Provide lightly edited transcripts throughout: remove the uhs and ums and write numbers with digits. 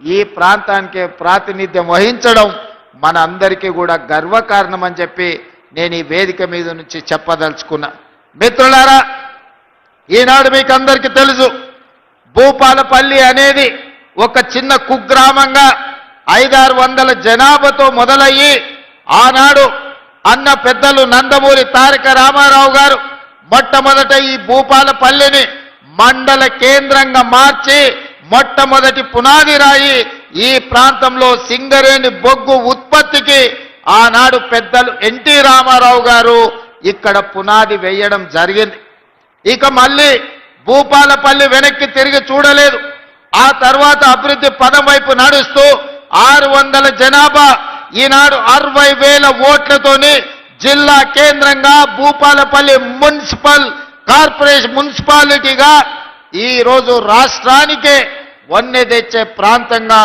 ఈ ప్రాంతానికి ప్రాతినిధ్యం వహించడం మన అందరికీ కూడా గర్వకారణం అని చెప్పి నేను ఈ వేదిక మీద నుంచి చెప్పదలుచుకున్నా. మిత్రులారా, ఈనాడు మీకు అందరికీ తెలుసు, భూపాలపల్లి అనేది ఒక చిన్న కుగ్రామంగా 500-600 జనాభాతో మొదలయ్యి ఆనాడు అన్న పెద్దలు నందమూరి తారక రామారావు గారు మొట్టమొదట ఈ భూపాలపల్లిని మండల కేంద్రంగా మార్చి మొట్టమొదటి పునాది రాయి ఈ ప్రాంతంలో సింగరేణి బొగ్గు ఉత్పత్తికి ఆనాడు పెద్దలు ఎన్టీ రామారావు గారు ఇక్కడ పునాది వేయడం జరిగింది. ఇక మళ్ళీ భూపాలపల్లి వెనక్కి తిరిగి చూడలేదు. ఆ తర్వాత అభివృద్ధి పదం వైపు నడుస్తూ 600 జనాభా ఈనాడు 60,000 ఓట్లతోని జిల్లా కేంద్రంగా భూపాలపల్లి మున్సిపాలిటీగా ఈరోజు రాష్ట్రానికే వన్నె తెచ్చే ప్రాంతంగా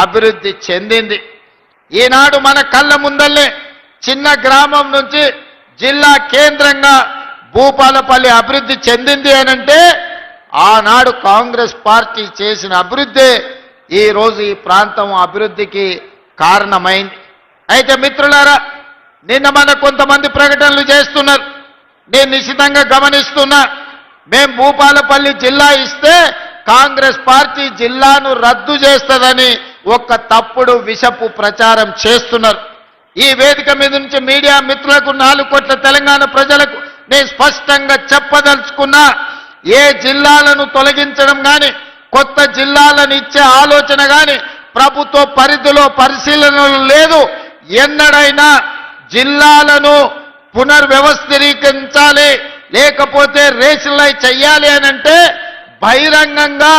అభివృద్ధి చెందింది. ఈనాడు మన కళ్ళ ముందల్లే చిన్న గ్రామం నుంచి జిల్లా కేంద్రంగా భూపాలపల్లి అభివృద్ధి చెందింది అనంటే ఆనాడు కాంగ్రెస్ పార్టీ చేసిన అభివృద్ధి ఈరోజు ఈ ప్రాంతం అభివృద్ధికి కారణమైంది. అయితే మిత్రులారా, నిన్న మన కొంతమంది ప్రకటనలు చేస్తున్నారు. నేను నిశ్చితంగా గమనిస్తున్నా. మేం భూపాలపల్లి జిల్లా ఇస్తే కాంగ్రెస్ పార్టీ జిల్లాను రద్దు చేస్తుందని ఒక తప్పుడు విషపు ప్రచారం చేస్తున్నారు. ఈ వేదిక మీద నుంచి మీడియా మిత్రులకు 4 కోట్ల తెలంగాణ ప్రజలకు నేను స్పష్టంగా చెప్పదలుచుకున్నా, ఏ జిల్లాలను తొలగించడం కానీ కొత్త జిల్లాలను ఇచ్చే ఆలోచన కానీ ప్రభుత్వ పరిధిలో పరిశీలనలు లేదు. ఎన్నడైనా జిల్లాలను పునర్వ్యవస్థీకరించాలి, లేకపోతే రేషనలైజ్ చెయ్యాలి అనంటే బహిరంగంగా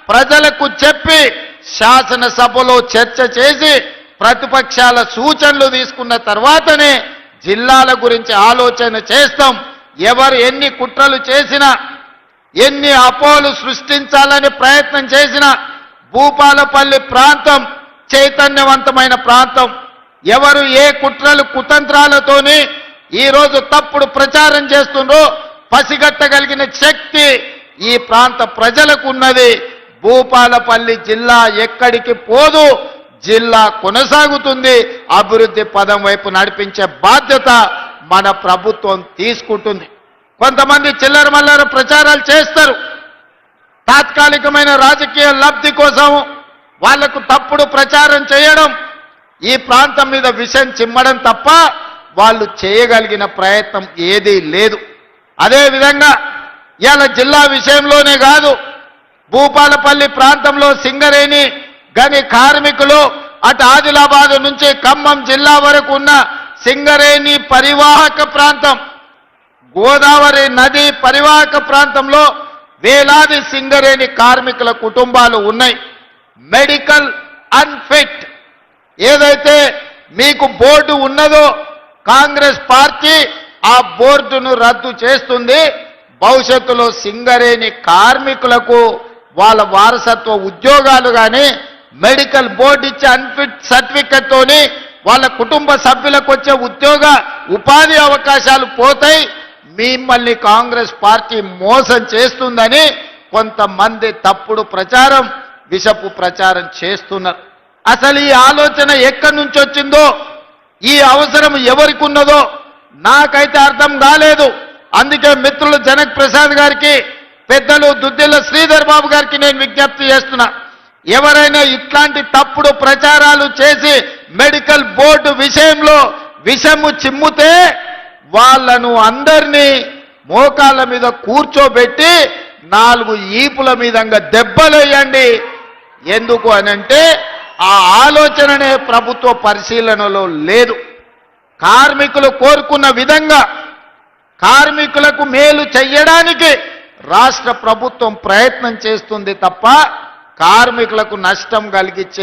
ప్రజలకు చెప్పి శాసనసభలో చర్చ చేసి ప్రతిపక్షాల సూచనలు తీసుకున్న తర్వాతనే జిల్లాల గురించి ఆలోచన చేస్తాం. ఎవరు ఎన్ని కుట్రలు చేసినా, ఎన్ని అపోహలు సృష్టించాలని ప్రయత్నం చేసినా భూపాలపల్లి ప్రాంతం చైతన్యవంతమైన ప్రాంతం. ఎవరు ఏ కుట్రలు కుతంత్రాలతోని ఈరోజు తప్పుడు ప్రచారం చేస్తుండ్రో పసిగట్టగలిగిన శక్తి ఈ ప్రాంత ప్రజలకు ఉన్నది. భూపాలపల్లి జిల్లా ఎక్కడికి పోదు, జిల్లా కొనసాగుతుంది. అభివృద్ధి పదం వైపు నడిపించే బాధ్యత మన ప్రభుత్వం తీసుకుంటుంది. కొంతమంది చిల్లర మల్లర ప్రచారాలు చేస్తారు. తాత్కాలికమైన రాజకీయ లబ్ధి కోసం వాళ్లకు తప్పుడు ప్రచారం చేయడం, ఈ ప్రాంతం మీద విషం చిమ్మడం తప్ప వాళ్ళు చేయగలిగిన ప్రయత్నం ఏదీ లేదు. అదేవిధంగా ఇవాళ జిల్లా విషయంలోనే కాదు, భూపాలపల్లి ప్రాంతంలో సింగరేణి గని కార్మికులు అటు ఆదిలాబాద్ నుంచి ఖమ్మం జిల్లా వరకు ఉన్న సింగరేణి పరివాహక ప్రాంతం, గోదావరి నది పరివాహక ప్రాంతంలో వేలాది సింగరేణి కార్మికుల కుటుంబాలు ఉన్నాయి. మెడికల్ అన్ఫిట్ ఏదైతే మీకు బోర్డు ఉన్నదో కాంగ్రెస్ పార్టీ ఆ బోర్డును రద్దు చేస్తుంది. భవిష్యత్తులో సింగరేణి కార్మికులకు వాళ్ళ వారసత్వ ఉద్యోగాలు కానీ మెడికల్ బోర్డు ఇచ్చే అన్ఫిట్ సర్టిఫికెట్ తోని వాళ్ళ కుటుంబ సభ్యులకు వచ్చే ఉపాధి అవకాశాలు పోతాయి. మిమ్మల్ని కాంగ్రెస్ పార్టీ మోసం చేస్తుందని కొంతమంది తప్పుడు ప్రచారం, విషపు ప్రచారం చేస్తున్నారు. అసలు ఈ ఆలోచన ఎక్కడి నుంచి వచ్చిందో, ఈ అవసరం ఎవరికి ఉన్నదో నాకైతే అర్థం కాలేదు. అందుకే మిత్రులు జనక్ ప్రసాద్ గారికి, పెద్దలు దుద్దిల్ల శ్రీధర్ బాబు గారికి నేను విజ్ఞప్తి చేస్తున్నా, ఎవరైనా ఇట్లాంటి తప్పుడు ప్రచారాలు చేసి మెడికల్ బోర్డు విషయంలో విషము చిమ్ముతే వాళ్ళను అందరినీ మోకాళ్ళ మీద కూర్చోబెట్టి 4 ఈపుల మీదంగా దెబ్బలేయండి. ఎందుకు అనంటే ఆ ఆలోచననే ప్రభుత్వ పరిశీలనలో లేదు. కార్మికులు కోరుకున్న విధంగా కార్మికులకు మేలు చెయ్యడానికి రాష్ట్ర ప్రభుత్వం ప్రయత్నం చేస్తుంది తప్ప కార్మికులకు నష్టం కలిగించే